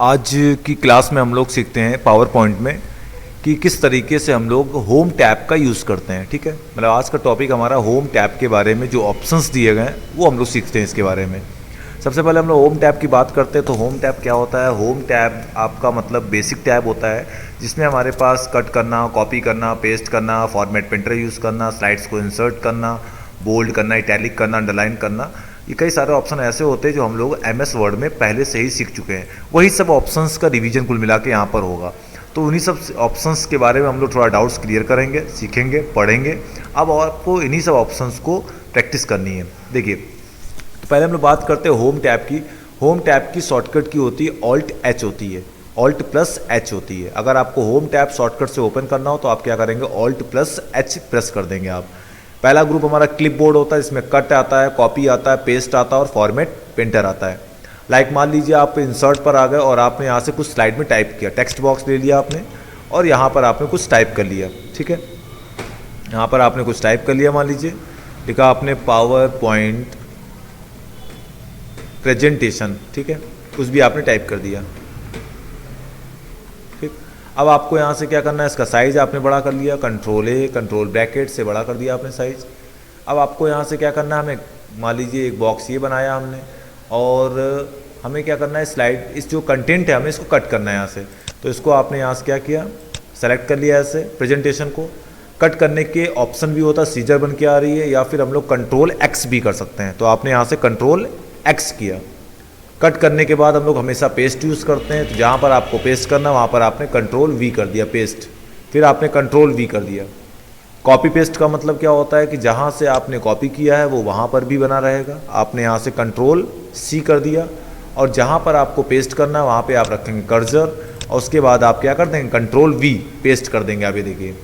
आज की क्लास में हम लोग सीखते हैं पावर पॉइंट में कि किस तरीके से हम लोग होम टैब का यूज़ करते हैं। ठीक है, मतलब आज का टॉपिक हमारा होम टैब के बारे में, जो ऑप्शंस दिए गए हैं वो हम लोग सीखते हैं इसके बारे में। सबसे पहले हम लोग होम टैब की बात करते हैं। तो होम टैब क्या होता है? होम टैब आपका मतलब बेसिक टैब होता है जिसमें हमारे पास कट करना, कॉपी करना, पेस्ट करना, फॉर्मेट प्रिंटर यूज़ करना, स्लाइड्स को इंसर्ट करना, बोल्ड करना, इटैलिक करना, अंडरलाइन करना, ये कई सारे ऑप्शन ऐसे होते हैं जो हम लोग MS वर्ड में पहले से ही सीख चुके हैं। वही सब ऑप्शंस का रिवीजन कुल मिला के यहाँ पर होगा। तो उन्हीं सब ऑप्शंस के बारे में हम लोग थोड़ा डाउट्स क्लियर करेंगे, सीखेंगे, पढ़ेंगे। अब आपको इन्हीं सब ऑप्शंस को प्रैक्टिस करनी है। देखिए, तो पहले हम लोग बात करते हैं होम टैब की। होम टैब की शॉर्टकट की होती है Alt+H होती है, Alt+H होती है। अगर आपको होम टैब शॉर्टकट से ओपन करना हो तो आप क्या करेंगे? Alt+H प्रेस कर देंगे आप। पहला ग्रुप हमारा क्लिपबोर्ड होता है, इसमें कट आता है, कॉपी आता है, पेस्ट आता है और फॉर्मेट प्रिंटर आता है। लाइक मान लीजिए आप इंसर्ट पर आ गए और आपने यहाँ से कुछ स्लाइड में टाइप किया, टेक्स्ट बॉक्स ले लिया आपने और यहाँ पर आपने कुछ टाइप कर लिया। ठीक है, यहाँ पर आपने कुछ टाइप कर लिया, मान लीजिए लिखा आपने पावर पॉइंट प्रेजेंटेशन। ठीक है, कुछ भी आपने टाइप कर दिया। अब आपको यहाँ से क्या करना है? इसका साइज़ आपने बड़ा कर लिया, कंट्रोल+A, कंट्रोल ब्रैकेट से बड़ा कर दिया आपने साइज़। अब आपको यहाँ से क्या करना है? हमें मान लीजिए एक बॉक्स ये बनाया हमने और हमें क्या करना है? स्लाइड, इस जो कंटेंट है हमें इसको कट करना है यहाँ से। तो इसको आपने यहाँ से क्या किया? सेलेक्ट कर लिया ऐसे प्रेजेंटेशन को। कट करने के ऑप्शन भी होता है, सीजर बन के आ रही है, या फिर हम लोग Ctrl+X भी कर सकते हैं। तो आपने यहाँ से Ctrl+X किया। कट करने के बाद हम लोग हमेशा पेस्ट यूज़ करते हैं, तो जहाँ पर आपको पेस्ट करना वहाँ पर आपने Ctrl+V कर दिया, पेस्ट। फिर आपने Ctrl+V कर दिया। कॉपी पेस्ट का मतलब क्या होता है कि जहाँ से आपने कॉपी किया है वो वहाँ पर भी बना रहेगा। आपने यहाँ से Ctrl+C कर दिया और जहाँ पर आपको पेस्ट करना है वहाँ पर आप रखेंगे कर्सर और उसके बाद आप क्या कर देंगे? Ctrl+V पेस्ट कर देंगे। आप ये देखिए,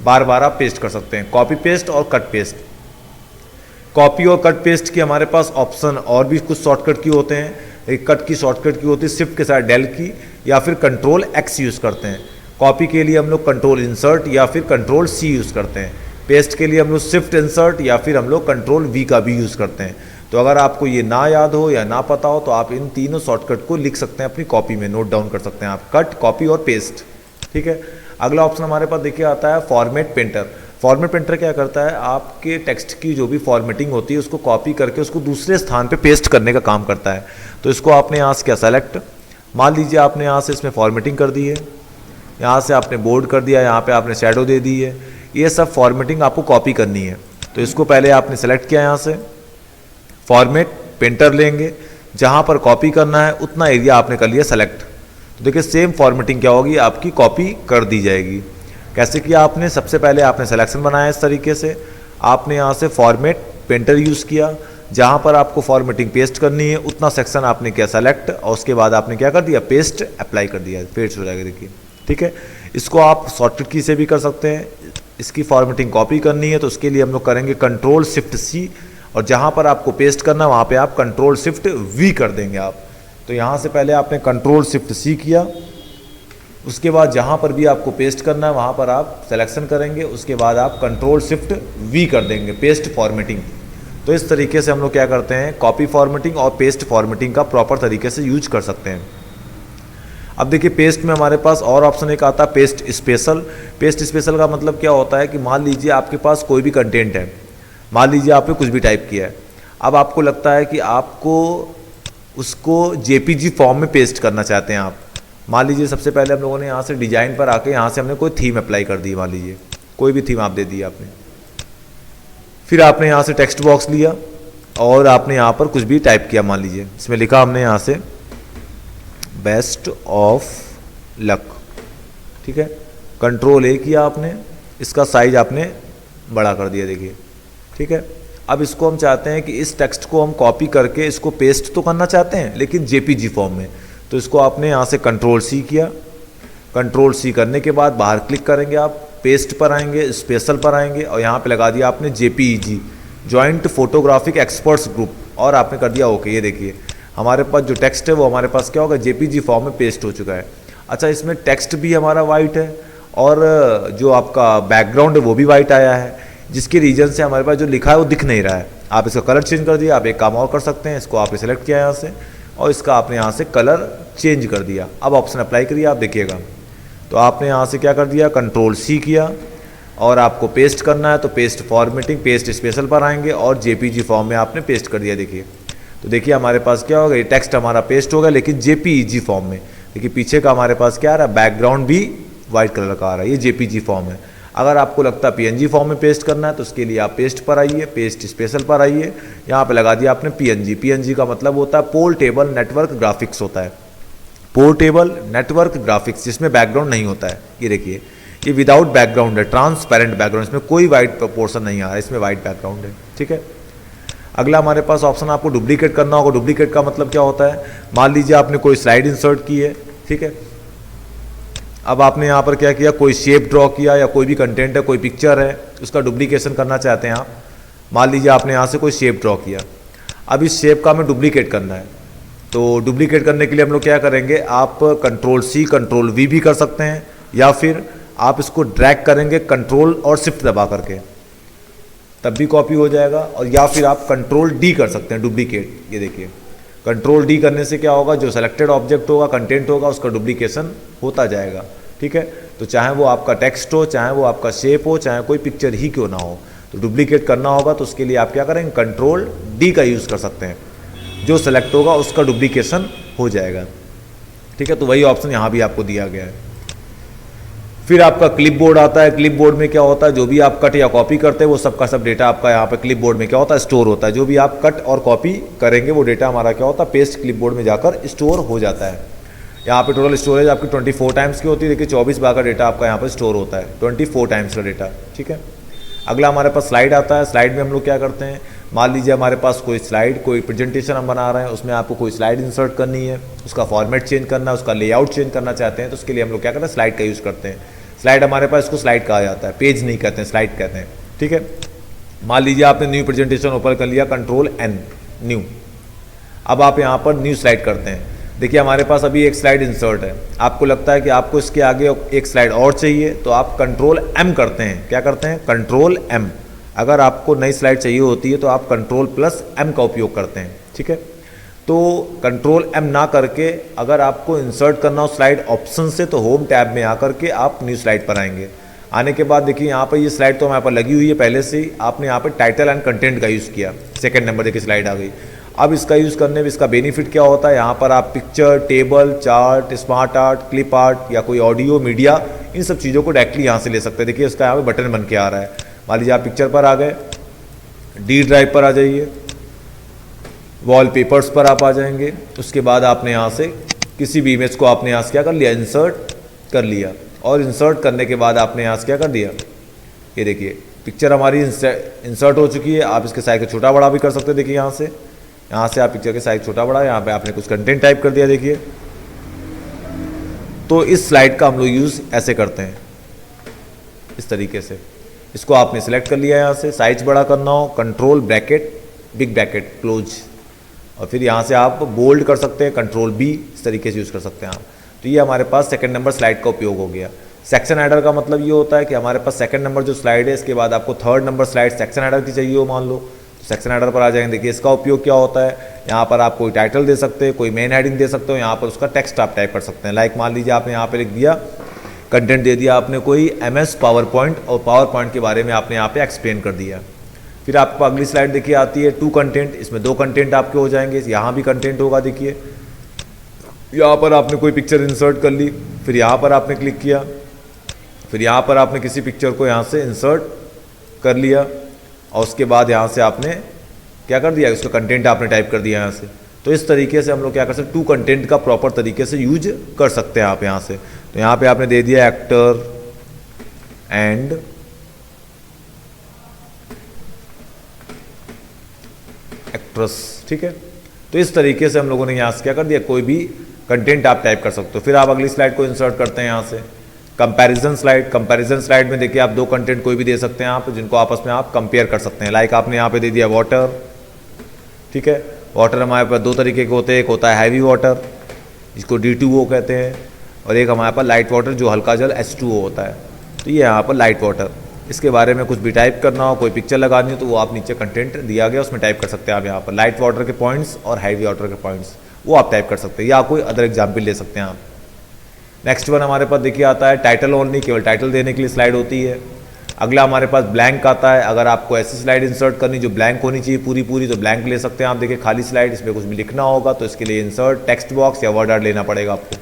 बार बार आप पेस्ट कर सकते हैं, कॉपी पेस्ट और कट पेस्ट। कॉपी और कट पेस्ट की हमारे पास ऑप्शन और भी कुछ शॉर्टकट की होते हैं। एक कट की शॉर्टकट की होती है शिफ्ट के साथ डेल की, या फिर Ctrl+X यूज़ करते हैं। कॉपी के लिए हम लोग Ctrl+Insert या फिर Ctrl+C यूज़ करते हैं। पेस्ट के लिए हम लोग शिफ्ट इंसर्ट या फिर हम लोग Ctrl+V का भी यूज़ करते हैं। तो अगर आपको ये ना याद हो या ना पता हो तो आप इन तीनों शॉर्टकट को लिख सकते हैं अपनी कॉपी में, नोट डाउन कर सकते हैं आप, कट, कॉपी और पेस्ट। ठीक है, अगला ऑप्शन हमारे पास देखिए आता है फॉर्मेट प्रिंटर। फॉर्मेट प्रिंटर क्या करता है? आपके टेक्स्ट की जो भी फॉर्मेटिंग होती है उसको कॉपी करके उसको दूसरे स्थान पे पेस्ट करने का काम करता है। तो इसको आपने यहाँ से क्या सेलेक्ट, मान लीजिए आपने यहाँ से इसमें फॉर्मेटिंग कर दी है, यहाँ से आपने बोल्ड कर दिया, यहाँ पे आपने शैडो दे दी है। ये सब फॉर्मेटिंग आपको कॉपी करनी है। तो इसको पहले आपने सेलेक्ट किया, यहाँ से फॉर्मेट प्रिंटर लेंगे, जहाँ पर कॉपी करना है उतना एरिया आपने कर लिया सेलेक्ट। तो देखिए सेम फॉर्मेटिंग क्या होगी? आपकी कॉपी कर दी जाएगी। कैसे किया आपने? सबसे पहले आपने सिलेक्शन बनाया इस तरीके से, आपने यहाँ से फॉर्मेट प्रिंटर यूज़ किया, जहाँ पर आपको फॉर्मेटिंग पेस्ट करनी है उतना सेक्शन आपने किया सेलेक्ट और उसके बाद आपने क्या कर दिया? पेस्ट अप्लाई कर दिया, पेस्ट हो जाएगा। देखिए, ठीक है, इसको आप शॉर्टकट की से भी कर सकते हैं। इसकी फॉर्मेटिंग कॉपी करनी है तो उसके लिए हम लोग करेंगे Ctrl+Shift+C और जहाँ पर आपको पेस्ट करना है वहाँ पर आप Ctrl+Shift+V कर देंगे आप। तो यहाँ से पहले आपने Ctrl+Shift+C किया, उसके बाद जहाँ पर भी आपको पेस्ट करना है वहाँ पर आप सिलेक्शन करेंगे, उसके बाद आप Ctrl+Shift+V कर देंगे, पेस्ट फॉर्मेटिंग। तो इस तरीके से हम लोग क्या करते हैं? कॉपी फॉर्मेटिंग और पेस्ट फॉर्मेटिंग का प्रॉपर तरीके से यूज कर सकते हैं। अब देखिए पेस्ट में हमारे पास और ऑप्शन एक आता है पेस्ट स्पेशल। पेस्ट स्पेशल का मतलब क्या होता है कि मान लीजिए आपके पास कोई भी कंटेंट है, मान लीजिए आपने कुछ भी टाइप किया है, अब आपको लगता है कि आपको उसको JPG फॉर्म में पेस्ट करना चाहते हैं आप। मान लीजिए सबसे पहले हम लोगों ने यहाँ से डिजाइन पर आके यहाँ से हमने कोई थीम अप्लाई कर दी, मान लीजिए कोई भी थीम आप दे दी आपने। फिर आपने यहाँ से टेक्स्ट बॉक्स लिया और आपने यहाँ पर कुछ भी टाइप किया, मान लीजिए इसमें लिखा हमने यहाँ से बेस्ट ऑफ लक। ठीक है, Ctrl+A किया आपने, इसका साइज आपने बड़ा कर दिया, देखिए। ठीक है, अब इसको हम चाहते हैं कि इस टेक्स्ट को हम कॉपी करके इसको पेस्ट तो करना चाहते हैं लेकिन JPG फॉर्म में। तो इसको आपने यहाँ से Ctrl+C किया, Ctrl+C करने के बाद बाहर क्लिक करेंगे आप, पेस्ट पर आएंगे, स्पेशल पर आएंगे और यहाँ पे लगा दिया आपने JPEG, joint photographic experts group, और आपने कर दिया ओके। ये देखिए हमारे पास जो टेक्स्ट है वो हमारे पास क्या होगा? JPG फॉर्म में पेस्ट हो चुका है। अच्छा, इसमें टेक्स्ट भी हमारा वाइट है और जो आपका बैकग्राउंड है वो भी वाइट आया है, जिसके रीजन से हमारे पास जो लिखा है वो दिख नहीं रहा है। आप इसका कलर चेंज कर दिया। आप एक काम और कर सकते हैं, इसको आपने सेलेक्ट किया यहाँ से और इसका आपने यहाँ से कलर चेंज कर दिया। अब ऑप्शन अप्लाई करिए, आप देखिएगा तो आपने यहाँ से क्या कर दिया, कंट्रोल सी किया और आपको पेस्ट करना है तो पेस्ट फॉर्मेटिंग, पेस्ट स्पेशल पर आएंगे और जेपीजी फॉर्म में आपने पेस्ट कर दिया। देखिए तो देखिए हमारे पास क्या होगा, ये टेक्स्ट हमारा पेस्ट होगा लेकिन जेपीजी फॉर्म में। देखिए पीछे का हमारे पास क्या आ रहा है, बैकग्राउंड भी वाइट कलर का आ रहा है, ये जेपीजी फॉर्म है। अगर आपको लगता है पीएनजी फॉर्म में पेस्ट करना है तो उसके लिए आप पेस्ट पर आइए, पेस्ट स्पेशल पर आइए, यहाँ पे लगा दिया आपने पीएनजी। पीएनजी का मतलब होता है पोर्टेबल नेटवर्क ग्राफिक्स होता है, पोर्टेबल नेटवर्क ग्राफिक्स, जिसमें बैकग्राउंड नहीं होता है। ये देखिए ये विदाउट बैकग्राउंड है, ट्रांसपेरेंट बैकग्राउंड, इसमें कोई वाइट पोर्शन नहीं आ रहा है, इसमें वाइट बैकग्राउंड है। ठीक है, अगला हमारे पास ऑप्शन आपको डुप्लीकेट करना होगा। डुप्लीकेट का मतलब क्या होता है, मान लीजिए आपने कोई स्लाइड इंसर्ट की है, ठीक है, अब आपने यहाँ पर क्या किया, कोई शेप ड्रॉ किया या कोई भी कंटेंट है, कोई पिक्चर है, उसका डुप्लीकेशन करना चाहते हैं आप। मान लीजिए आपने यहाँ से कोई शेप ड्रॉ किया, अब इस शेप का हमें डुप्लीकेट करना है। तो डुप्लीकेट करने के लिए हम लोग क्या करेंगे, आप कंट्रोल सी कंट्रोल वी भी कर सकते हैं या फिर आप इसको ड्रैग करेंगे कंट्रोल और शिफ्ट दबा करके, तब भी कॉपी हो जाएगा। और या फिर आप कंट्रोल डी कर सकते हैं डुप्लीकेट। ये देखिए कंट्रोल डी करने से क्या होगा, जो सेलेक्टेड ऑब्जेक्ट होगा, कंटेंट होगा, उसका डुप्लीकेशन होता जाएगा। ठीक है, तो चाहे वो आपका टेक्स्ट हो, चाहे वो आपका शेप हो, चाहे कोई पिक्चर ही क्यों ना हो, तो डुप्लीकेट करना होगा तो उसके लिए आप क्या करेंगे, कंट्रोल डी का यूज़ कर सकते हैं, जो सेलेक्ट होगा उसका डुप्लीकेशन हो जाएगा। ठीक है, तो वही ऑप्शन यहाँ भी आपको दिया गया है। फिर आपका क्लिपबोर्ड आता है। क्लिपबोर्ड में क्या होता है, जो भी आप कट या कॉपी करते हैं वो सबका सब डेटा आपका यहाँ पे क्लिपबोर्ड में क्या होता है, स्टोर होता है। जो भी आप कट और कॉपी करेंगे वो डेटा हमारा क्या होता है, पेस्ट क्लिपबोर्ड में जाकर स्टोर हो जाता है। यहाँ पे टोटल स्टोरेज आपकी 24 टाइम्स की होती है। देखिए 24 बार का डेटा आपका यहाँ पर स्टोर होता है, 24 टाइम्स का डेटा। ठीक है, अगला हमारे पास स्लाइड आता है। स्लाइड में हम लोग क्या करते हैं, मान लीजिए हमारे पास कोई स्लाइड, कोई प्रेजेंटेशन हम बना रहे हैं, उसमें आपको कोई स्लाइड इंसर्ट करनी है, उसका फॉर्मेट चेंज करना है, उसका लेआउट चेंज करना चाहते हैं, तो उसके लिए हम लोग क्या करते हैं, स्लाइड का यूज़ करते हैं। स्लाइड हमारे पास, इसको स्लाइड कहा जाता है, पेज नहीं कहते हैं, स्लाइड कहते हैं। ठीक है, मान लीजिए आपने न्यू प्रेजेंटेशन ओपन कर लिया, कंट्रोल एन न्यू, अब आप यहाँ पर न्यू स्लाइड करते हैं। देखिए हमारे पास अभी एक स्लाइड इंसर्ट है, आपको लगता है कि आपको इसके आगे एक स्लाइड और चाहिए तो आप कंट्रोल एम करते हैं। क्या करते हैं, कंट्रोल एम। अगर आपको नई स्लाइड चाहिए होती है तो आप कंट्रोल प्लस एम का उपयोग करते हैं। ठीक है, तो कंट्रोल एम ना करके अगर आपको इंसर्ट करना हो स्लाइड ऑप्शन से, तो होम टैब में आकर के आप न्यू स्लाइड पर आएंगे। आने के बाद देखिए यहाँ पर ये स्लाइड तो हमारे पर लगी हुई है पहले से ही, आपने यहाँ पर टाइटल एंड कंटेंट का यूज़ किया, सेकंड नंबर देखिए स्लाइड आ गई। अब इसका यूज़ करने में इसका बेनिफिट क्या होता है, यहाँ पर आप picture, table, chart, smart art, clip art या कोई ऑडियो मीडिया, इन सब चीज़ों को डायरेक्टली यहाँ से ले सकते हैं। देखिए इसका यहाँ पे बटन बन के आ रहा है। मान लीजिए आप पिक्चर पर आ गए, डी ड्राइव पर आ जाइए, वॉलपेपर्स पर आप आ जाएंगे, उसके बाद आपने यहाँ से किसी भी इमेज को आपने यहाँ से क्या कर लिया, इंसर्ट कर लिया। और इंसर्ट करने के बाद आपने यहाँ से क्या कर दिया, ये देखिए पिक्चर हमारी इंसर्ट हो चुकी है। आप इसके साइज को छोटा बड़ा भी कर सकते हैं। देखिए यहाँ से आप पिक्चर के साइज छोटा बड़ा, यहाँ पे आपने कुछ कंटेंट टाइप कर दिया। देखिए तो इस स्लाइड का हम लोग यूज़ ऐसे करते हैं, इस तरीके से। इसको आपने सिलेक्ट कर लिया, यहाँ से साइज बड़ा करना हो, control bracket big bracket close, और फिर यहाँ से आप बोल्ड कर सकते हैं, कंट्रोल बी, इस तरीके से यूज़ कर सकते हैं आप। तो ये हमारे पास सेकंड नंबर स्लाइड का उपयोग हो गया। सेक्शन हेडर का मतलब ये होता है कि हमारे पास सेकंड नंबर जो स्लाइड है, इसके बाद आपको third number slide section header की चाहिए हो, मान लो, तो सेक्शन हेडर पर आ जाएंगे। देखिए इसका उपयोग क्या होता है, यहाँ पर आप कोई टाइटल दे सकते हैं, कोई मेन हेडिंग दे सकते हो, यहाँ पर उसका टेक्स्ट आप टाइप कर सकते हैं। लाइक मान लीजिए आपने यहाँ पे लिख दिया, कंटेंट दे दिया आपने कोई MS पावर पॉइंट, और पावर पॉइंट के बारे में आपने यहाँ पे एक्सप्लेन कर दिया। फिर आपको अगली स्लाइड देखिए आती है 2 कंटेंट, इसमें 2 कंटेंट आपके हो जाएंगे। यहाँ भी कंटेंट होगा, देखिए यहाँ पर आपने कोई पिक्चर इंसर्ट कर ली, फिर यहाँ पर आपने क्लिक किया, फिर यहाँ पर आपने किसी पिक्चर को यहाँ से इंसर्ट कर लिया, और उसके बाद यहाँ से आपने क्या कर दिया, उसका कंटेंट आपने टाइप कर दिया यहाँ से। तो इस तरीके से हम लोग क्या कर सकते हैं, 2 कंटेंट का प्रॉपर तरीके से यूज कर सकते हैं आप यहाँ से। तो यहाँ पे आपने दे दिया एक्टर एंड एक्ट्रेस। ठीक है, तो इस तरीके से हम लोगों ने यहाँ से क्या कर दिया, कोई भी कंटेंट आप टाइप कर सकते हो। फिर आप अगली स्लाइड को इंसर्ट करते हैं यहाँ से, कंपैरिजन स्लाइड। कंपैरिजन स्लाइड में देखिए आप 2 कंटेंट कोई भी दे सकते हैं आप, जिनको आपस में आप कंपेयर कर सकते हैं। लाइक आपने यहाँ पे दे दिया वाटर। ठीक है, वाटर हमारे पास 2 तरीके के होते हैं, एक होता है हैवी वाटर जिसको D2O कहते हैं, और एक हमारे पास लाइट वाटर जो हल्का जल H2O होता है। तो ये यहाँ पर लाइट वाटर, इसके बारे में कुछ भी टाइप करना हो, कोई पिक्चर लगानी हो, तो वो आप नीचे कंटेंट दिया गया उसमें टाइप कर सकते हैं आप यहाँ पर, लाइट वाटर के पॉइंट्स और हैवी वाटर के पॉइंट्स। वो आप टाइप कर सकते हैं, या कोई अदर एग्जाम्पल ले सकते हैं आप। नेक्स्ट वन हमारे पास देखिए आता है टाइटल ओनली, केवल टाइटल देने के लिए स्लाइड होती है। अगला हमारे पास ब्लैंक आता है, अगर आपको ऐसी स्लाइड इंसर्ट करनी जो ब्लैंक होनी चाहिए पूरी पूरी, तो ब्लैंक ले सकते हैं आप। देखिए खाली स्लाइड, इसमें कुछ भी लिखना होगा तो इसके लिए इंसर्ट टेक्स्ट बॉक्स या वर्ड आर्ट लेना पड़ेगा आपको।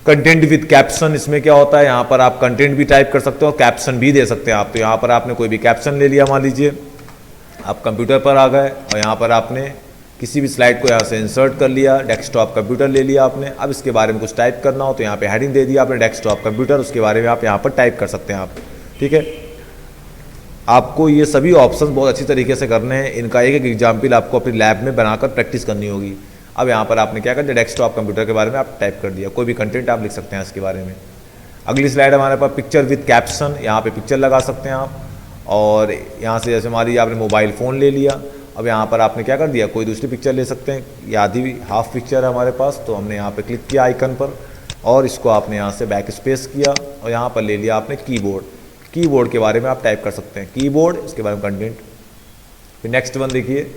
कंटेंट विद कैप्शन, इसमें क्या होता है, यहाँ पर आप कंटेंट भी टाइप कर सकते हो और कैप्शन भी दे सकते हैं आप। तो यहाँ पर आपने कोई भी कैप्शन ले लिया, मान लीजिए आप कंप्यूटर पर आ गए और यहाँ पर आपने किसी भी स्लाइड को यहाँ से इंसर्ट कर लिया, डेस्कटॉप कंप्यूटर ले लिया आपने। अब इसके बारे में कुछ टाइप करना हो तो यहाँ पे हेडिंग दे दिया आपने डेस्कटॉप कंप्यूटर, उसके बारे में आप यहाँ पर टाइप कर सकते हैं आप। ठीक है, आपको ये सभी ऑप्शन बहुत अच्छी तरीके से करने हैं, इनका एक एक एग्जाम्पल आपको अपनी लैब में बनाकर प्रैक्टिस करनी होगी। अब यहाँ पर आपने क्या कर दिया, डेस्कटॉप कंप्यूटर के बारे में आप टाइप कर दिया, कोई भी कंटेंट आप लिख सकते हैं इसके बारे में। अगली स्लाइड हमारे पास पिक्चर विद कैप्शन, यहाँ पे पिक्चर लगा सकते हैं आप। और यहाँ से जैसे मान लीजिए आपने मोबाइल फ़ोन ले लिया, अब यहाँ पर आपने क्या कर दिया, कोई दूसरी पिक्चर ले सकते हैं, या आधी हाफ पिक्चर है हमारे पास, तो हमने यहाँ पे क्लिक किया आइकन पर और इसको आपने यहाँ से बैक स्पेस किया और यहाँ पर ले लिया आपने कीबोर्ड। कीबोर्ड के बारे में आप टाइप कर सकते हैं, कीबोर्ड, इसके बारे में कंटेंट। फिर नेक्स्ट वन देखिए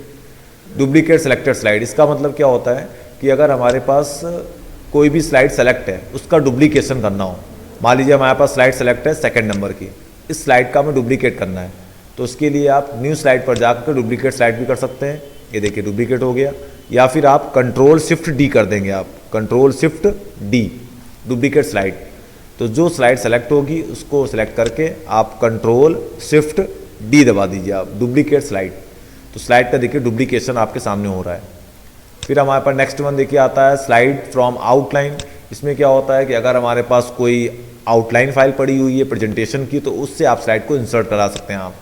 डुप्लीकेट सेलेक्टेड स्लाइड। इसका मतलब क्या होता है कि अगर हमारे पास कोई भी स्लाइड सेलेक्ट है उसका डुप्लीकेशन करना हो, मान लीजिए हमारे पास स्लाइड सेलेक्ट है सेकंड नंबर की, इस स्लाइड का हमें डुप्लीकेट करना है, तो उसके लिए आप न्यू स्लाइड पर जाकर डुप्लीकेट स्लाइड भी कर सकते हैं। ये देखिए डुप्लीकेट हो गया, या फिर आप कंट्रोल शिफ्ट डी कर देंगे, आप control shift D duplicate slide. तो जो स्लाइड सेलेक्ट होगी उसको सेलेक्ट करके आप कंट्रोल शिफ्ट डी दबा दीजिए आप, डुप्लीकेट स्लाइड। तो स्लाइड का देखिए डुप्लीकेशन आपके सामने हो रहा है। फिर हमारे पास नेक्स्ट वन देखिए आता है स्लाइड फ्रॉम आउटलाइन। इसमें क्या होता है कि अगर हमारे पास कोई आउटलाइन फाइल पड़ी हुई है प्रेजेंटेशन की, तो उससे आप स्लाइड को इंसर्ट करा सकते हैं आप।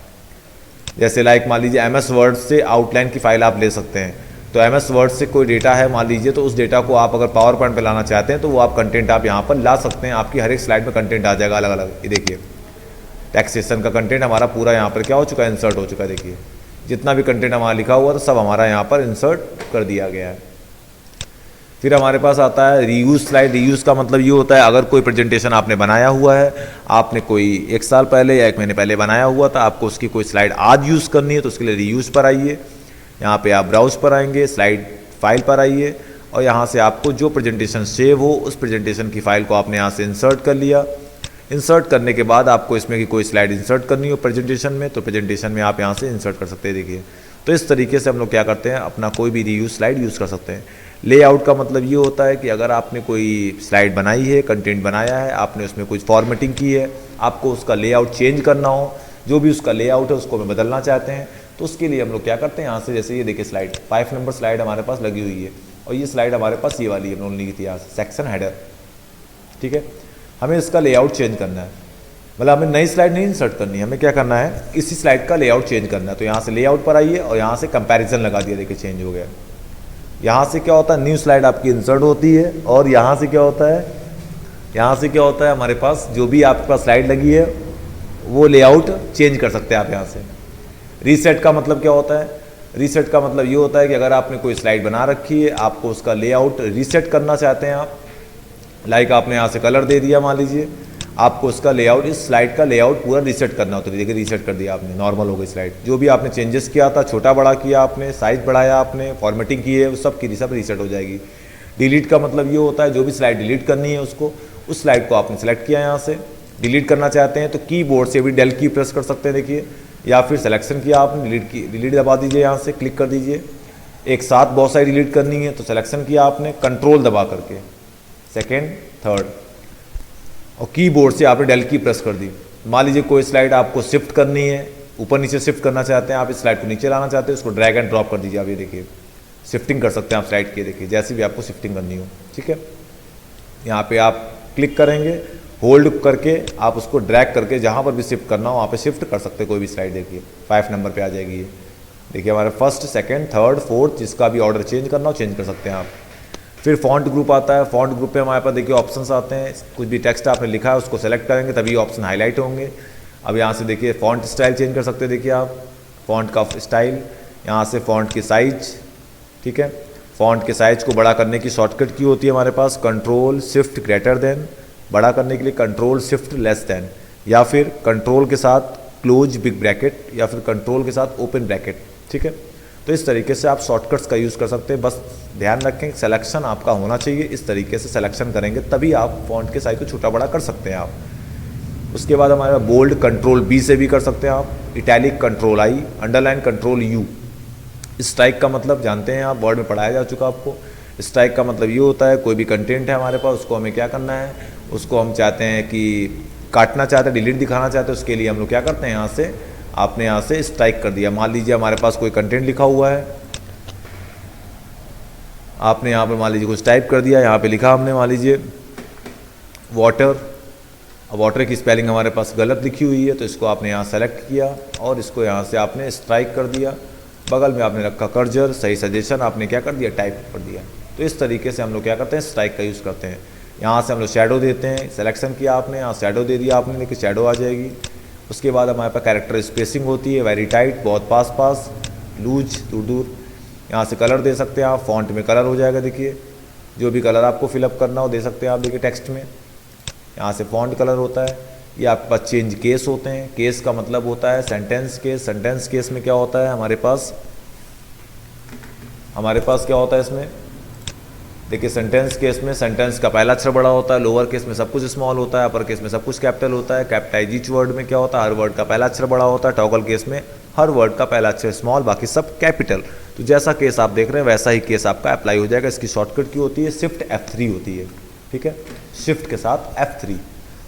जैसे लाइक मान लीजिए MS वर्ड से आउटलाइन की फाइल आप ले सकते हैं, तो MS वर्ड से कोई डेटा है मान लीजिए, तो उस डेटा को आप अगर पावर पॉइंट पर लाना चाहते हैं तो वो आप कंटेंट आप यहाँ पर ला सकते हैं। आपकी हर एक स्लाइड में कंटेंट आ जाएगा अलग अलग। ये देखिए टैक्सेशन का कंटेंट हमारा पूरा यहाँ पर क्या हो चुका है, इंसर्ट हो चुका है। देखिए जितना भी कंटेंट हमारा लिखा हुआ था सब हमारा यहाँ पर इंसर्ट कर दिया गया है। फिर हमारे पास आता है रीयूज स्लाइड। रीयूज का मतलब ये होता है अगर कोई प्रेजेंटेशन आपने बनाया हुआ है, आपने कोई 1 साल पहले या 1 महीने पहले बनाया हुआ था, आपको उसकी कोई स्लाइड आज यूज़ करनी है तो उसके लिए रीयूज पर आइए, यहाँ पे आप ब्राउज पर आएंगे, स्लाइड फाइल पर आइए और यहाँ से आपको जो प्रेजेंटेशन सेव हो उस प्रेजेंटेशन की फाइल को आपने यहाँ से इंसर्ट कर लिया। इंसर्ट करने के बाद आपको इसमें की कोई स्लाइड इंसर्ट करनी हो प्रेजेंटेशन में, तो प्रेजेंटेशन में आप यहाँ से इंसर्ट कर सकते हैं। देखिए तो इस तरीके से हम लोग क्या करते हैं, अपना कोई भी रीयूज स्लाइड यूज़ कर सकते हैं। लेआउट का मतलब ये होता है कि अगर आपने कोई स्लाइड बनाई है, कंटेंट बनाया है, आपने उसमें कुछ फॉर्मेटिंग की है, आपको उसका लेआउट चेंज करना हो, जो भी उसका लेआउट है उसको हमें बदलना चाहते हैं, तो उसके लिए हम लोग क्या करते हैं, यहाँ से जैसे ये देखिए स्लाइड 5 नंबर स्लाइड हमारे पास लगी हुई है और ये स्लाइड हमारे पास ये वाली है, हमने ली थी यहाँ से सेक्शन हेडर। ठीक है, हमें इसका लेआउट चेंज करना है, मतलब हमें नई स्लाइड नहीं इंसर्ट करनी है, हमें क्या करना है, इसी स्लाइड का लेआउट चेंज करना है। तो यहाँ से लेआउट पर आइए और यहाँ से कंपैरिजन लगा दिया, देखिए चेंज हो गया। यहाँ से क्या होता है, न्यू स्लाइड आपकी इंसर्ट होती है और यहाँ से क्या होता है, यहाँ से क्या होता है, हमारे पास जो भी आपके पास स्लाइड लगी है वो लेआउट चेंज कर सकते हैं आप यहाँ से। रीसेट का मतलब क्या होता है, रीसेट का मतलब ये होता है कि अगर आपने कोई स्लाइड बना रखी है, आपको उसका लेआउट रीसेट करना चाहते हैं आप, लाइक आपने यहाँ से कलर दे दिया मान लीजिए, आपको उसका लेआउट, इस स्लाइड का लेआउट पूरा रीसेट करना होता है। देखिए रीसेट कर दिया आपने, नॉर्मल हो गई स्लाइड। जो भी आपने चेंजेस किया था, छोटा बड़ा किया आपने, साइज बढ़ाया आपने, फॉर्मेटिंग की है, सब की सब रीसेट हो जाएगी। डिलीट का मतलब ये होता है जो भी स्लाइड डिलीट करनी है उसको, उस स्लाइड को आपने सेलेक्ट किया, यहाँ से डिलीट करना चाहते हैं तो कीबोर्ड से भी डेल की प्रेस कर सकते हैं देखिए, या फिर सिलेक्शन किया आपने, डिलीट की, डिलीट दबा दीजिए, यहाँ से क्लिक कर दीजिए। एक साथ बहुत सारी डिलीट करनी है तो सिलेक्शन किया आपने, कंट्रोल दबा करके सेकेंड थर्ड, और कीबोर्ड से आपने डेल की प्रेस कर दी। मान लीजिए कोई स्लाइड आपको शिफ्ट करनी है, ऊपर नीचे शिफ्ट करना चाहते हैं आप, इस स्लाइड को नीचे लाना चाहते हैं, उसको ड्रैग एंड ड्रॉप कर दीजिए। आप ये देखिए शिफ्टिंग कर सकते हैं आप स्लाइड की, देखिए जैसी भी आपको शिफ्टिंग करनी हो। ठीक है, यहाँ पे आप क्लिक करेंगे, होल्ड करके आप उसको ड्रैग करके जहाँ पर भी शिफ्ट करना हो वहाँ पे शिफ्ट कर सकते हैं कोई भी स्लाइड। देखिए 5 नंबर पे आ जाएगी ये, देखिए हमारे फर्स्ट सेकंड थर्ड फोर्थ, जिसका भी ऑर्डर चेंज करना हो चेंज कर सकते हैं आप। फिर फॉन्ट ग्रुप आता है, फॉन्ट ग्रुप पे हमारे पास देखिए ऑप्शंस आते हैं, कुछ भी टेक्स्ट आपने लिखा है उसको सेलेक्ट करेंगे तभी ऑप्शन हाईलाइट होंगे। अब यहाँ से देखिए फॉन्ट स्टाइल चेंज कर सकते हैं, देखिए आप फॉन्ट का स्टाइल, यहाँ से फॉन्ट की साइज। ठीक है, फॉन्ट के साइज को बड़ा करने की शॉर्टकट की होती है हमारे पास, कंट्रोल शिफ्ट ग्रेटर देन, बड़ा करने के लिए कंट्रोल शिफ्ट लेस देन, या फिर कंट्रोल के साथ क्लोज बिग ब्रैकेट, या फिर कंट्रोल के साथ ओपन ब्रैकेट। ठीक है, तो इस तरीके से आप शॉर्टकट्स का यूज़ कर सकते हैं। बस ध्यान रखें सिलेक्शन आपका होना चाहिए, इस तरीके से सिलेक्शन करेंगे तभी आप फ़ॉन्ट के साइज़ को छोटा बड़ा कर सकते हैं आप। उसके बाद हमारे बोल्ड कंट्रोल बी से भी कर सकते हैं आप, italic control I, underline control you. Strike का मतलब जानते हैं आप, वर्ड में पढ़ाया जा चुका आपको। स्ट्राइक का मतलब ये होता है कोई भी कंटेंट है हमारे पास, उसको हमें क्या करना है, उसको हम चाहते हैं कि काटना चाहते हैं, डिलीट दिखाना चाहते हैं, उसके लिए हम लोग क्या करते हैं, यहाँ से आपने यहाँ से स्ट्राइक कर दिया। मान लीजिए हमारे पास कोई कंटेंट लिखा हुआ है, आपने यहाँ पे मान लीजिए कुछ टाइप कर दिया, यहाँ पे लिखा हमने मान लीजिए वाटर। अब वाटर की स्पेलिंग हमारे पास गलत लिखी हुई है, तो इसको आपने यहाँ सेलेक्ट किया और इसको यहाँ से आपने स्ट्राइक कर दिया। बगल में आपने रखा कर्जर, सही सजेशन आपने क्या कर दिया, टाइप कर दिया। तो इस तरीके से हम लोग क्या करते हैं, स्ट्राइक का यूज़ करते हैं। यहाँ से हम लोग शैडो देते हैं, सिलेक्शन किया आपने, यहाँ शैडो दे दिया आपने, लेकिन शैडो आ जाएगी। उसके बाद हमारे पास कैरेक्टर स्पेसिंग होती है, वेरी टाइट बहुत पास पास, लूज दूर दूर। यहाँ से कलर दे सकते हैं आप, फॉन्ट में कलर हो जाएगा, देखिए जो भी कलर आपको फिलअप करना हो दे सकते हैं आप, देखिए टेक्स्ट में यहाँ से फॉन्ट कलर होता है। ये आपके पास चेंज केस होते हैं, केस का मतलब होता है सेंटेंस केस। सेंटेंस केस में क्या होता है हमारे पास क्या होता है इसमें, देखिए सेंटेंस केस में सेंटेंस का पहला अक्षर बड़ा होता है, लोअर केस में सब कुछ स्मॉल होता है, अपर केस में सब कुछ कैपिटल होता है। कैपिटाइज ईच वर्ड में क्या होता है, हर वर्ड का पहला अक्षर बड़ा होता है। टॉगल केस में हर वर्ड का पहला अक्षर स्मॉल, बाकी सब कैपिटल। तो जैसा केस आप देख रहे हैं वैसा ही केस आपका अप्लाई हो जाएगा। इसकी शॉर्टकट की होती है, शिफ्ट F3 होती है, ठीक है, शिफ्ट के साथ F3।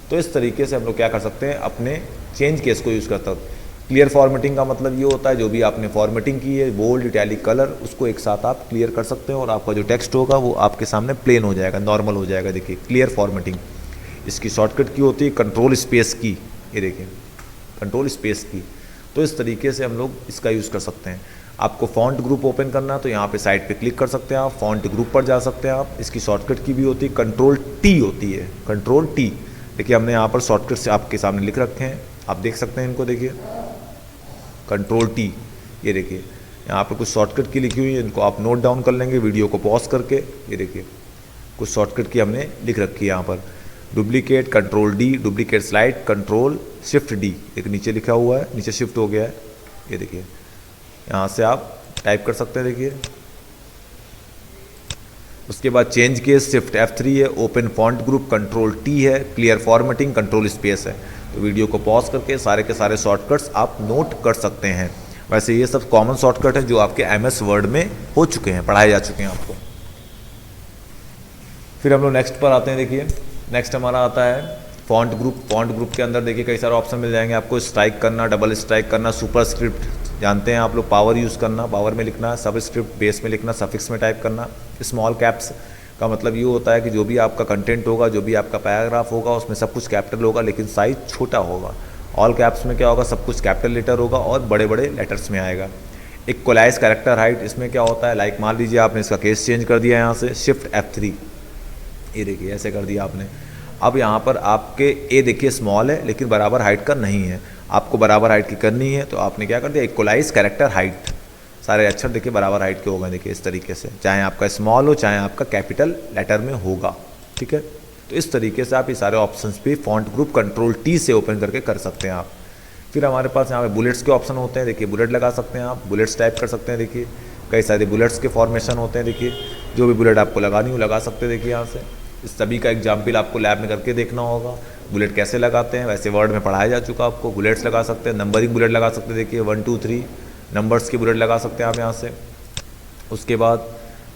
तो इस तरीके से हम लोग क्या कर सकते हैं, अपने चेंज केस को यूज़ करते हैं। क्लियर फॉर्मेटिंग का मतलब ये होता है जो भी आपने फॉर्मेटिंग की है, बोल्ड इटैलिक कलर, उसको एक साथ आप क्लियर कर सकते हैं और आपका जो टेक्स्ट होगा वो आपके सामने प्लेन हो जाएगा, नॉर्मल हो जाएगा। देखिए क्लियर फॉर्मेटिंग, इसकी शॉर्टकट की होती है कंट्रोल स्पेस की, ये देखिए कंट्रोल स्पेस की। तो इस तरीके से हम लोग इसका यूज़ कर सकते हैं। आपको फॉन्ट ग्रुप ओपन करना है तो यहाँ पे साइड पे क्लिक कर सकते हैं आप, फॉन्ट ग्रुप पर जा सकते हैं आप। इसकी शॉर्टकट की भी होती है कंट्रोल टी होती है, कंट्रोल टी। देखिए हमने यहाँ पर शॉर्टकट से आपके सामने लिख रखे हैं, आप देख सकते हैं इनको, देखिए कंट्रोल टी। ये देखिए यहाँ पर कुछ शॉर्टकट की लिखी हुई है, इनको आप नोट डाउन कर लेंगे वीडियो को पॉज करके। ये देखिए कुछ शॉर्टकट की हमने लिख रखी है यहाँ पर, duplicate control D, duplicate slide control shift D. एक नीचे लिखा हुआ है, नीचे शिफ्ट हो गया है, ये देखिए यहाँ से आप टाइप कर सकते हैं, देखिए। उसके बाद चेंज केस शिफ्ट F3 है, open font group control T है, क्लियर फॉर्मेटिंग कंट्रोल स्पेस है। तो वीडियो को पॉज करके सारे के सारे शॉर्टकट्स आप नोट कर सकते हैं। वैसे ये सब कॉमन शॉर्टकट है जो आपके MS वर्ड में हो चुके हैं, पढ़ाए जा चुके हैं आपको। फिर हम लोग नेक्स्ट पर आते हैं। देखिए नेक्स्ट हमारा आता है फॉन्ट ग्रुप। फॉन्ट ग्रुप के अंदर देखिए कई सारे ऑप्शन मिल जाएंगे आपको, स्ट्राइक करना, डबल स्ट्राइक करना, सुपर स्क्रिप्ट जानते हैं आप लोग, पावर यूज़ करना, पावर में लिखना, सब स्क्रिप्ट बेस में लिखना, सफिक्स में टाइप करना। स्मॉल कैप्स का मतलब ये होता है कि जो भी आपका कंटेंट होगा, जो भी आपका पैराग्राफ होगा, उसमें सब कुछ कैपिटल होगा लेकिन साइज छोटा होगा। ऑल कैप्स में क्या होगा, सब कुछ कैपिटल लेटर होगा और बड़े बड़े लेटर्स में आएगा। इक्वलाइज कैरेक्टर हाइट, इसमें क्या होता है, लाइक मान लीजिए आपने इसका केस चेंज कर दिया यहाँ से शिफ्ट F3, ये देखिए ऐसे कर दिया आपने। अब यहाँ पर आपके ए देखिए स्मॉल है लेकिन बराबर हाइट का नहीं है, आपको बराबर हाइट की करनी है तो आपने क्या कर दिया, इक्वलाइज कैरेक्टर हाइट। सारे अक्षर देखिए बराबर हाइट के हो गए, देखिए इस तरीके से, चाहे आपका स्मॉल हो चाहे आपका कैपिटल लेटर में होगा, ठीक है। तो इस तरीके से आप ये सारे ऑप्शंस भी फॉन्ट ग्रुप कंट्रोल टी से ओपन करके कर सकते हैं आप। फिर हमारे पास यहाँ पे बुलेट्स के ऑप्शन होते हैं, देखिए बुलेट लगा सकते हैं आप, बुलेट्स टाइप कर सकते हैं। देखिए कई सारे बुलेट्स के फॉर्मेशन होते हैं, देखिए जो भी बुलेट आपको लगानी हो लगा सकते हैं। देखिए यहाँ से इस सभी का एग्जाम्पल आपको लैब में करके देखना होगा, बुलेट कैसे लगाते हैं। वैसे वर्ड में पढ़ाया जा चुका आपको, बुलेट्स लगा सकते हैं, नंबरिंग बुलेट लगा सकते हैं। देखिए 1 2 3 नंबर्स की बुलेट लगा सकते हैं आप यहाँ से। उसके बाद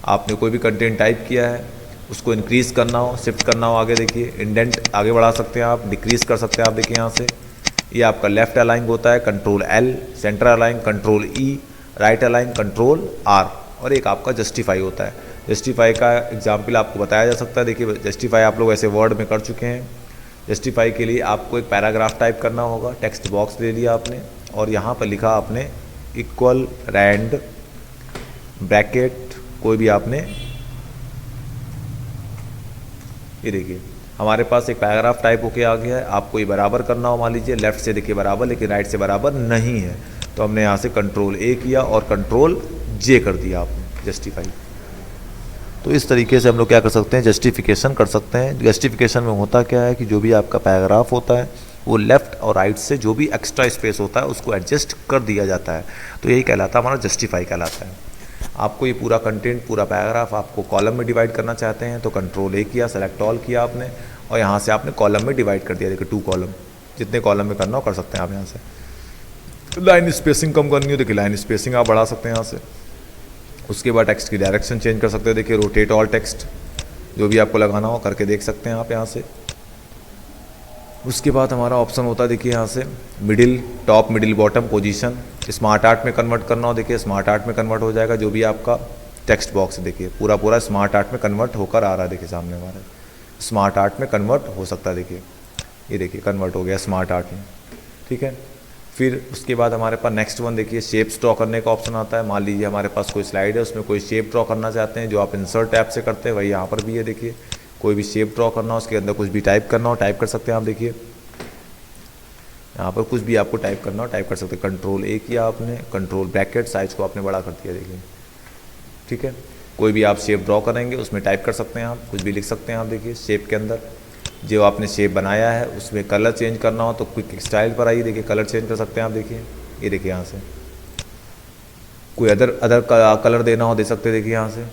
आपने कोई भी कंटेंट टाइप किया है उसको इंक्रीज़ करना हो, शिफ्ट करना हो आगे, देखिए इंडेंट आगे बढ़ा सकते हैं आप, डिक्रीज़ कर सकते हैं आप। देखिए यहाँ से ये आपका लेफ्ट अलाइन होता है control L, centre align control E, right align control R, और एक आपका जस्टिफाई होता है। जस्टिफाई का एग्जाम्पल आपको बताया जा सकता है। देखिए जस्टिफाई आप लोग ऐसे वर्ड में कर चुके हैं। जस्टिफाई के लिए आपको एक पैराग्राफ टाइप करना होगा, टेक्स्ट बॉक्स ले लिया आपने और यहाँ पर लिखा आपने इक्वल रैंड ब्रैकेट, कोई भी आपने, ये देखिए हमारे पास एक पैराग्राफ टाइप होके आ गया है। आपको ये बराबर करना हो, मान लीजिए लेफ्ट से देखिए बराबर लेकिन राइट से बराबर नहीं है, तो हमने यहाँ से कंट्रोल A किया और कंट्रोल J कर दिया आपने, जस्टिफाई। तो इस तरीके से हम लोग क्या कर सकते हैं, जस्टिफिकेशन कर सकते हैं। जस्टिफिकेशन में होता क्या है कि जो भी आपका पैराग्राफ होता है वो लेफ़्ट और राइट से जो भी एक्स्ट्रा स्पेस होता है उसको एडजस्ट कर दिया जाता है, तो यही कहलाता है हमारा जस्टिफाई कहलाता है। आपको ये पूरा कंटेंट, पूरा पैराग्राफ आपको कॉलम में डिवाइड करना चाहते हैं तो कंट्रोल ए किया, सेलेक्ट ऑल किया आपने और यहाँ से आपने कॉलम में डिवाइड कर दिया। देखिए 2 कॉलम, जितने कॉलम में करना हो कर सकते हैं आप। यहाँ से लाइन स्पेसिंग कम करनी हो, देखिए लाइन स्पेसिंग आप बढ़ा सकते हैं यहाँ से। उसके बाद टेक्स्ट की डायरेक्शन चेंज कर सकते हैं। देखिए रोटेट ऑल टेक्स्ट, जो भी आपको लगाना हो करके देख सकते हैं आप यहाँ से। उसके बाद हमारा ऑप्शन होता है देखिए यहाँ से middle, top, middle, bottom, position. Smart art में कन्वर्ट करना हो, देखिए स्मार्ट आर्ट में कन्वर्ट हो जाएगा। जो भी आपका टेक्स्ट बॉक्स है देखिए पूरा स्मार्ट आर्ट में कन्वर्ट होकर आ रहा है। देखिए सामने हमारे स्मार्ट आर्ट में कन्वर्ट हो सकता है। देखिए ये देखिए कन्वर्ट हो गया स्मार्ट आर्ट में, ठीक है। फिर उसके बाद हमारे पास नेक्स्ट वन देखिए शेप्स ड्रॉ करने का ऑप्शन आता है। मान लीजिए हमारे पास कोई स्लाइड है, उसमें कोई शेप ड्रॉ करना चाहते हैं, जो आप इंसर्ट टैब से करते हैं वही यहाँ पर भी है। देखिए कोई भी शेप ड्रॉ करना हो, उसके अंदर कुछ भी टाइप करना हो टाइप कर सकते हैं आप। देखिए यहाँ पर कुछ भी आपको टाइप करना हो टाइप कर सकते हैं। कंट्रोल ए किया आपने, कंट्रोल ब्रैकेट, साइज़ को आपने बड़ा कर दिया। देखिए ठीक है, कोई भी आप शेप ड्रॉ करेंगे उसमें टाइप कर सकते हैं आप, कुछ भी लिख सकते हैं आप। देखिए शेप के अंदर जो आपने शेप बनाया है उसमें कलर चेंज करना हो तो क्विक स्टाइल पर आइए, देखिए कलर चेंज कर सकते हैं आप। देखिए ये देखिए यहाँ से कोई अदर कलर देना हो दे सकते हैं। देखिए यहाँ से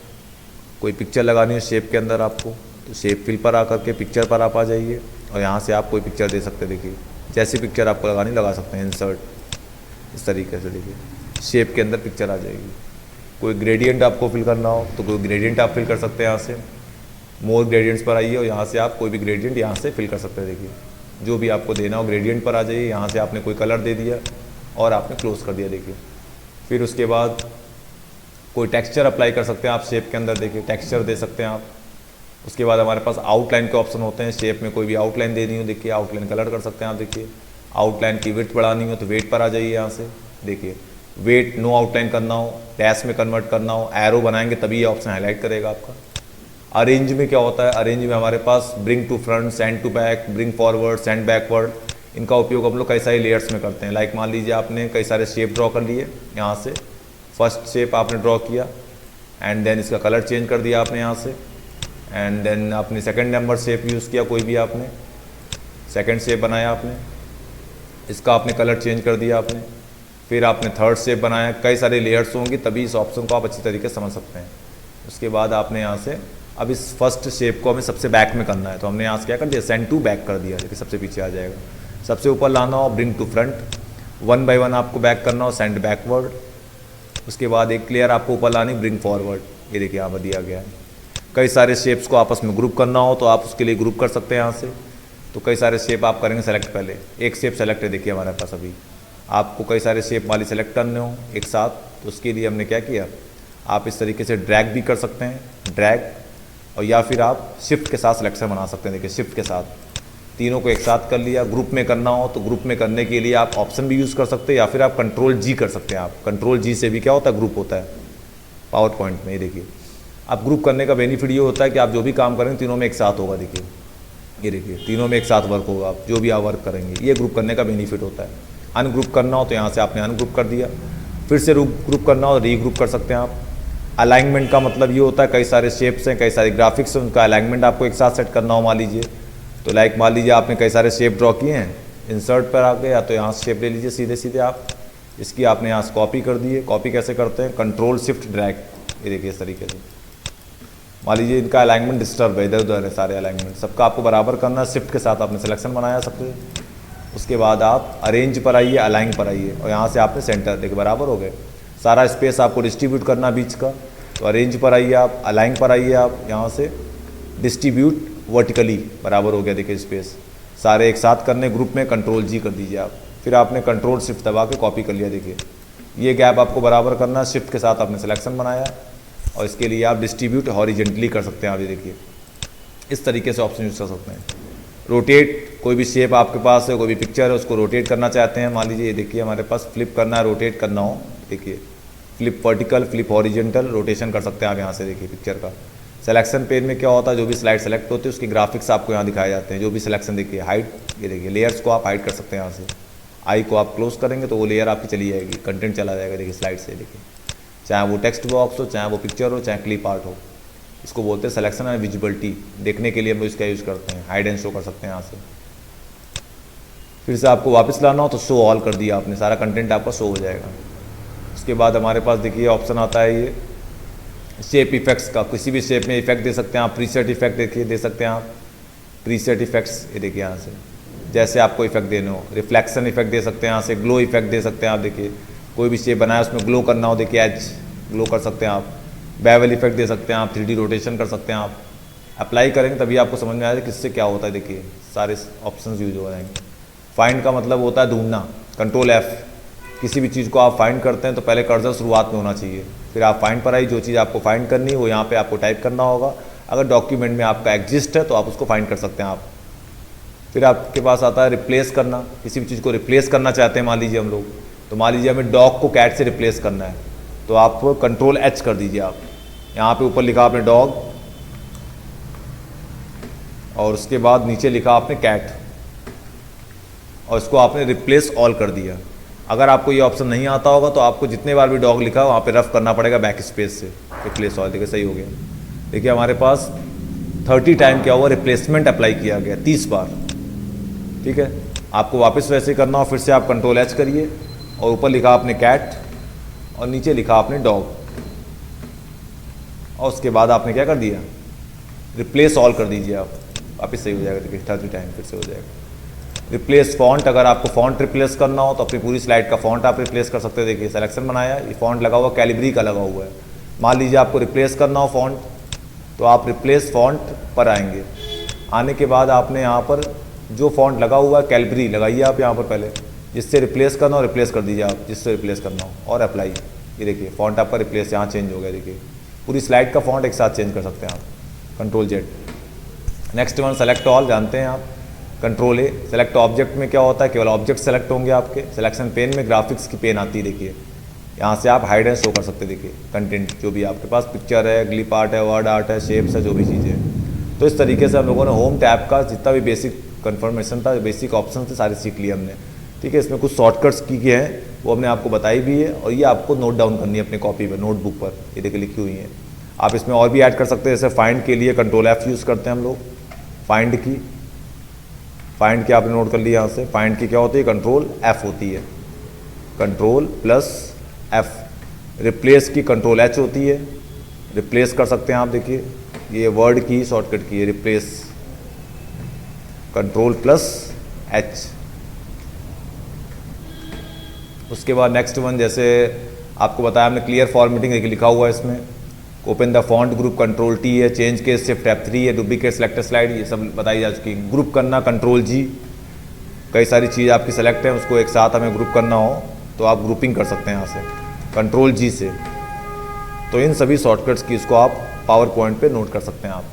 कोई पिक्चर लगानी हो शेप के अंदर आपको तो शेप फिल पर आकर के पिक्चर पर आप आ जाइए और यहाँ से आप कोई पिक्चर दे सकते हैं। देखिए जैसी पिक्चर आपको लगानी लगा सकते हैं, इंसर्ट इस तरीके से। देखिए शेप के अंदर पिक्चर आ जाएगी। कोई ग्रेडियंट आपको फिल करना हो तो कोई ग्रेडियंट आप फिल कर सकते हैं यहाँ से। मोर ग्रेडियंट्स पर आइए और यहाँ से आप कोई भी ग्रेडियंट यहाँ से फिल कर सकते हैं। देखिए जो भी आपको देना हो ग्रेडियंट पर आ जाइए, यहाँ से आपने कोई कलर दे दिया और आपने क्लोज कर दिया। देखिए फिर उसके बाद कोई टेक्सचर अप्लाई कर सकते हैं आप शेप के अंदर। देखिए टेक्सचर दे सकते हैं आप। उसके बाद हमारे पास आउटलाइन के ऑप्शन होते हैं। शेप में कोई भी आउटलाइन देनी हो, देखिए आउटलाइन कलर कर सकते हैं आप। देखिए आउटलाइन की विड्थ बढ़ानी हो तो वेट पर आ जाइए यहाँ से। देखिए वेट, नो आउटलाइन करना हो, डैश में कन्वर्ट करना हो, एरो बनाएंगे तभी ये ऑप्शन हाईलाइट करेगा आपका। अरेंज में क्या होता है, अरेंज में हमारे पास bring to front, send to back, bring forward, send backward, इनका उपयोग हम लोग कई सारे लेयर्स में करते हैं। लाइक मान लीजिए आपने कई सारे शेप ड्रॉ कर लिए, यहाँ से फर्स्ट शेप आपने ड्रॉ किया एंड देन इसका कलर चेंज कर दिया आपने यहाँ से, एंड देन आपने सेकंड नंबर शेप यूज़ किया, कोई भी आपने सेकंड शेप बनाया आपने, इसका आपने कलर चेंज कर दिया आपने, फिर आपने थर्ड शेप बनाया। कई सारे लेयर्स होंगी तभी इस ऑप्शन को आप अच्छी तरीके से समझ सकते हैं। उसके बाद आपने यहाँ से अब इस फर्स्ट शेप को हमें सबसे बैक में करना है तो हमने यहाँ से क्या कर दिया, सेंड टू बैक कर दिया, देखिए सबसे पीछे आ जाएगा। सबसे ऊपर लाना हो ब्रिंग टू फ्रंट, 1 बाय 1 आपको बैक करना हो, सेंड बैकवर्ड। उसके बाद एक लेयर आपको ऊपर लानी, ब्रिंग फॉरवर्ड, ये देखिए यहाँ पर दिया गया है। कई सारे शेप्स को आपस में ग्रुप करना हो तो आप उसके लिए ग्रुप कर सकते हैं यहाँ से। तो कई सारे शेप आप करेंगे सेलेक्ट, पहले एक शेप सेलेक्ट है देखिए हमारे पास। अभी आपको कई सारे शेप वाली सेलेक्ट करने हो एक साथ तो उसके लिए हमने क्या किया, आप इस तरीके से ड्रैग भी कर सकते हैं, ड्रैग, और या फिर आप शिफ्ट के साथ सिलेक्शन बना सकते हैं। देखिए शिफ्ट के साथ तीनों को एक साथ कर लिया। ग्रुप में करना हो तो ग्रुप में करने के लिए आप ऑप्शन भी यूज़ कर सकते हैं या फिर आप कंट्रोल जी कर सकते हैं। आप कंट्रोल जी से भी क्या होता है, ग्रुप होता है पावर पॉइंट में। ये देखिए आप ग्रुप करने का बेनिफिट ये होता है कि आप जो भी काम करेंगे तीनों में एक साथ होगा। देखिए ये देखिए तीनों में एक साथ वर्क होगा, आप जो भी आप वर्क करेंगे, ये ग्रुप करने का बेनिफिट होता है। अनग्रुप करना हो तो यहाँ से आपने अनग्रुप कर दिया, फिर से ग्रुप करना हो रीग्रुप कर सकते हैं आप। अलाइनमेंट का मतलब ये होता है कई सारे शेप्स हैं, कई सारे ग्राफिक्स हैं, उनका अलाइनमेंट आपको एक साथ सेट करना हो मान लीजिए। तो लाइक मान लीजिए आपने कई सारे शेप ड्रॉ किए हैं, इंसर्ट पर आके या तो यहाँ से शेप ले लीजिए सीधे सीधे आप, इसकी आपने यहाँ से कॉपी कर दी है। कॉपी कैसे करते हैं, कंट्रोल शिफ्ट ड्रैग, ये देखिए इस तरीके से। मान लीजिए इनका अलाइनमेंट डिस्टर्ब है, इधर उधर है सारे अलाइनमेंट, सबका आपको बराबर करना है। शिफ्ट के साथ आपने सिलेक्शन बनाया सबसे। उसके बाद आप अरेंज पर आइए, अलाइन पर आइए और यहाँ से आपने सेंटर, देखिए बराबर हो गए। सारा स्पेस आपको डिस्ट्रीब्यूट करना बीच का, तो अरेंज पर आइए आप, अलाइन पर आइए आप, यहाँ से डिस्ट्रीब्यूट वर्टिकली, बराबर हो गया देखिए स्पेस। सारे एक साथ करने ग्रुप में कंट्रोल जी कर दीजिए आप, फिर आपने कंट्रोल शिफ्ट दबा के कॉपी कर लिया। देखिए ये गैप आपको बराबर करना है, शिफ्ट के साथ आपने सिलेक्शन बनाया और इसके लिए आप डिस्ट्रीब्यूट हॉरिजेंटली कर सकते हैं। आप ये देखिए इस तरीके से ऑप्शन यूज़ कर सकते हैं। रोटेट, कोई भी शेप आपके पास है, कोई भी पिक्चर है, उसको रोटेट करना चाहते हैं, मान लीजिए ये देखिए हमारे पास फ्लिप करना है, रोटेट करना हो, देखिए flip vertical, flip horizontal, rotation कर सकते हैं आप यहाँ से। देखिए पिक्चर का सिलेक्शन पेज में क्या होता है, जो भी स्लाइड सेलेक्ट होती है उसकी ग्राफिक्स आपको यहाँ दिखाए जाते हैं। जो भी सिलेक्शन देखिए, हाइट, ये देखिए लेयर्स को आप हाइड कर सकते हैं यहाँ से। आई को आप क्लोज करेंगे तो वो लेयर आपकी चली जाएगी, कंटेंट चला जाएगा देखिए स्लाइड से। देखिए चाहे वो टेक्स्ट बॉक्स हो, चाहे वो पिक्चर हो, चाहे क्लिप आर्ट हो, इसको बोलते हैं सिलेक्शन एंड विजिबिलिटी। देखने के लिए हम लोग इसका यूज़ करते हैं, हाइड एंड शो कर सकते हैं यहाँ से। फिर से आपको वापस लाना हो तो शो ऑल कर दिया आपने, सारा कंटेंट आपका शो हो जाएगा। उसके बाद हमारे पास देखिए ऑप्शन आता है ये शेप इफेक्ट्स का, किसी भी शेप में इफेक्ट दे सकते हैं आप। प्रीसेट इफेक्ट देखिए दे सकते हैं आप, प्रीसेट इफेक्ट्स ये देखिए यहाँ से जैसे आपको इफेक्ट देने हो। रिफ्लेक्शन इफेक्ट दे सकते हैं यहाँ से, ग्लो इफेक्ट दे सकते हैं आप। देखिए कोई भी शेप बनाया उसमें ग्लो करना हो, देखिए एज ग्लो कर सकते हैं आप। बेवल इफेक्ट दे सकते हैं आप, 3D रोटेशन कर सकते हैं आप। अप्लाई करेंगे तभी आपको समझ में आएगा किससे क्या होता है। देखिए सारे ऑप्शंस यूज हो जाएंगे। फाइंड का मतलब होता है ढूंढना, कंट्रोल F। किसी भी चीज़ को आप फाइंड करते हैं तो पहले कर्सर शुरुआत में होना चाहिए, फिर आप फाइंड पर आई, जो चीज़ आपको फाइंड करनी है वो यहाँ पे आपको टाइप करना होगा। अगर डॉक्यूमेंट में आपका एग्जिस्ट है तो आप उसको फाइंड कर सकते हैं आप। फिर आपके पास आता है रिप्लेस करना। किसी भी चीज़ को रिप्लेस करना चाहते हैं मान लीजिए हम लोग, तो मान लीजिए हमें डॉग को कैट से रिप्लेस करना है, तो आप कंट्रोल H कर दीजिए आप। यहाँ पे ऊपर लिखा आपने डॉग और उसके बाद नीचे लिखा आपने कैट और इसको आपने रिप्लेस ऑल कर दिया। अगर आपको ये ऑप्शन नहीं आता होगा तो आपको जितने बार भी डॉग लिखा वहाँ पे रफ करना पड़ेगा बैक स्पेस से, रिप्लेस ऑल। देखिए सही हो गया। देखिए हमारे पास 30 टाइम क्या हुआ, रिप्लेसमेंट अप्लाई किया गया 30 बार। ठीक है, आपको वापस वैसे करना हो फिर से आप कंट्रोल H करिए और ऊपर लिखा आपने कैट और नीचे लिखा आपने डॉग और उसके बाद आपने क्या कर दिया, रिप्लेस ऑल कर दीजिए आप, वापस सही हो जाएगा। देखिए 30 टाइम फिर से हो जाएगा। रिप्लेस फॉन्ट, अगर आपको फॉन्ट रिप्लेस करना हो तो अपनी पूरी स्लाइड का फॉन्ट आप रिप्लेस कर सकते हैं। देखिए सिलेक्शन बनाया, ये फॉन्ट लगा हुआ कैलिब्री का लगा हुआ है। मान लीजिए आपको रिप्लेस करना हो फॉन्ट तो आप रिप्लेस फॉन्ट पर आएंगे। आने के बाद आपने यहाँ पर जो फॉन्ट लगा हुआ है कैलिब्री लगाइए आप यहाँ पर पहले, जिससे रिप्लेस करना हो रिप्लेस कर दीजिए आप, जिससे रिप्लेस करना हो, और अप्लाई। ये देखिए फॉन्ट आपका रिप्लेस यहाँ चेंज हो गया। देखिए पूरी स्लाइड का फॉन्ट एक साथ चेंज कर सकते हैं आप, control Z। Next one select all, जानते हैं आप, कंट्रोल A। सेलेक्ट ऑब्जेक्ट में क्या होता है, केवल ऑब्जेक्ट सेलेक्ट होंगे आपके। सिलेक्शन पेन में ग्राफिक्स की पेन आती है, देखिए यहाँ से आप हाइड एंड शो कर सकते हैं। देखिए कंटेंट जो भी आपके पास पिक्चर है, ग्लिप आर्ट है, वर्ड आर्ट है, शेप्स है, जो भी चीज़ें हैं। तो इस तरीके से हम लोगों ने होम टैब का जितना भी बेसिक कन्फर्मेशन था, बेसिक ऑप्शन थे, सारे सीख लिए हमने। ठीक है, इसमें कुछ शॉर्टकट्स की गए हैं वो हमने आपको बताई भी है और ये आपको नोट डाउन करनी है अपने कॉपी पर, नोटबुक पर, ये देखिए लिखी हुई है। आप इसमें और भी ऐड कर सकते हैं, जैसे फाइंड के लिए कंट्रोल F यूज़ करते हैं हम लोग। फाइंड की, फाइंड की आपने नोट कर लिया यहाँ से। फाइंड की क्या होती है, कंट्रोल F होती है, कंट्रोल प्लस F। रिप्लेस की कंट्रोल H होती है, रिप्लेस कर सकते हैं आप। देखिए ये वर्ड की शॉर्टकट की है, रिप्लेस, कंट्रोल प्लस H। उसके बाद नेक्स्ट वन, जैसे आपको बताया हमने क्लियर फॉर्मेटिंग लिखा हुआ है इसमें। Open the font group control T है, चेंज केस शिफ्ट F3 है, डुप्लीकेट सेलेक्टर स्लाइड, ये सब बताई जा चुकी है। ग्रुप करना कंट्रोल G। कई सारी चीज़ आपकी सेलेक्ट है, उसको एक साथ हमें ग्रुप करना हो तो आप ग्रुपिंग कर सकते हैं यहाँ से कंट्रोल G से। तो इन सभी शॉर्टकट्स की इसको आप पावर पॉइंट पे नोट कर सकते हैं आप।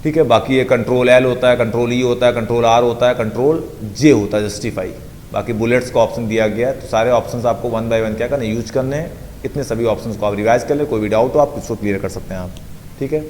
ठीक है, बाकी ये कंट्रोल L होता है, कंट्रोल E होता है, कंट्रोल R होता है, कंट्रोल J होता है जस्टिफाई। बाकी बुलेट्स का ऑप्शन दिया गया है, तो सारे ऑप्शंस आपको 1 बाय 1 क्या करना है, यूज करने हैं। इतने सभी ऑप्शंस को आप रिवाइज कर ले, कोई भी डाउट हो आप उसको क्लियर कर सकते हैं आप। ठीक है।